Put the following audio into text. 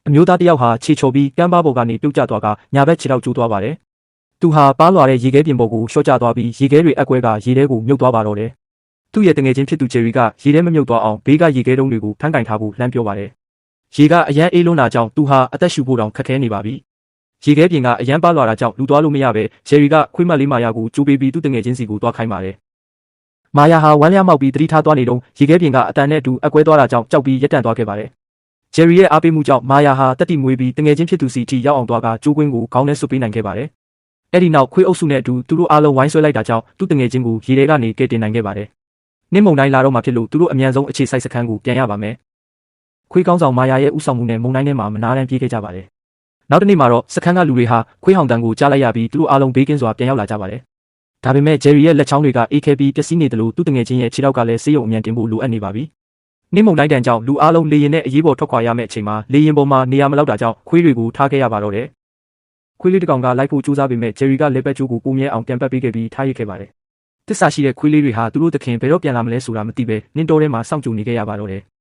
အမျိုးသားတစ်ယောက်ဟာခြေချော်ပြီးကမ်းပါးပေါ်ကနေပြုတ်ကျသွားကညာဘက်ခြေထောက်ကျိုးသွားပါတယ်။သူဟာပါလွာတဲ့ရေခဲပြင်ပေါ်ကိုရှော့ကျသွားပြီးရေခဲတွေအက်ကွဲကရေထဲကိုမြုပ်သွားပါတော့တယ်။သူ့ရဲ့တငယ်ချင်းဖြစ်သူဂျယ်ရီကရေထဲမမြုပ်သွားအောင်ဘေးကရေခဲတုံးတွေကိုဖမ်းကင်ထားဖို့လှမ်းပြောပါတယ်။ရေကအရန်အေးလွန်းတာကြောင့်သူဟာအသက်ရှူဖို့တောင်ခက်ခဲနေပါပြီ။ရေခဲပြင်ကအရန်ပါလွာတာကြောင့်လူသွားလို့မရပဲဂျယ်ရီကခွေးမလေးမာယာကိုကြိုးပေးပြီးသူ့တငယ်ချင်းစီကိုသွားခိုင်းပါတယ်။မာယာဟာဝမ်းလျားမောက်ပြီးတတိထားသွားနေတော့ရေခဲပြင်ကအတန်နဲ့အတူအကွဲသွားတာကြောင့်ကြောက်ပြီးရပ်တန့်သွားခဲ့ပါတယ်။ဂျယ်ရီရဲ့အားပေးမှုကြောင့်မာယာဟာတက်တီမွေးပြီးတငယ်ချင်းဖြစ်သူစီထိရောက်အောင်သွားကကျိုးကွင်းကိုခေါင်းနဲ့ဆွပေးနိုင်ခဲ့ပါတယ်။အဲ့ဒီနောက်ခွေးအုပ်စုနဲ့အတူသူတို့အားလုံးဝိုင်းဆွဲလိုက်တာကြောင့်သူ့တငယ်ချင်းကိုရေထဲကနေကယ်တင်နိုင်ခဲ့ပါတယ်။နှင်းမုန်တိုင်းလာတော့မှဖြစ်လို့သူတို့အမြန်ဆုံးအခြေစိုက်စခန်းကိုပြန်ရပါမယ်။ခွေးကောင်းဆောင်မာယာရဲ့ဥဆောင်မှုနဲ့မုန်တိုင်းထဲမှာမနာတမ်းပြေးခဲ့ကြပါတယ်။နောက်တစ်နေ့မှာတော့စခန်းကလူတွေဟာခွေးဟောင်တန်ကိုကြားလိုက်ရပြီးသူတို့အားလုံးဘေးကင်းစွာပြန်ရောက်လာကြပါတယ်။ဒါပေမဲ့ဂျယ်ရီရဲ့လက်ချောင်းတွေကအေးခဲပြီးပျက်စီးနေတယ်လို့သူ့တငယ်ချင်းရဲ့ခြေထောက်ကလည်းဆေးရုံအမြန်တင်ဖို့လိုအပ်နေပါပြီ။နှင်းမုန်တိုင်းတန်ကြောင့်လူအားလုံးလေရင်နဲ့အရေးပေါ်ထွက်ခွာရမယ့်အချိန်မှာလေရင်ပေါ်မှာနေရာမလောက်တာကြောင့်ခွေးတွေကိုထားခဲ့ရပါတော့တယ်။ခွေးလေးတစ်ကောင်ကလိုက်ဖို့ကြိုးစားပေမဲ့ဂျယ်ရီကလက်ပတ်ကျိုးကိုပုံမြဲအောင်ပြန်ပတ်ပေးခဲ့ပြီးထားရခဲ့ပါတယ်။တစ္ဆာရှိတဲ့ခွေးလေးတွေဟာသူတို့သခင်ဘယ်တော့ပြန်လာမလဲဆိုတာမသိပဲနှင်းတော်ထဲမှာစောင့်ကြိုနေခဲ့ရပါတော့တယ်။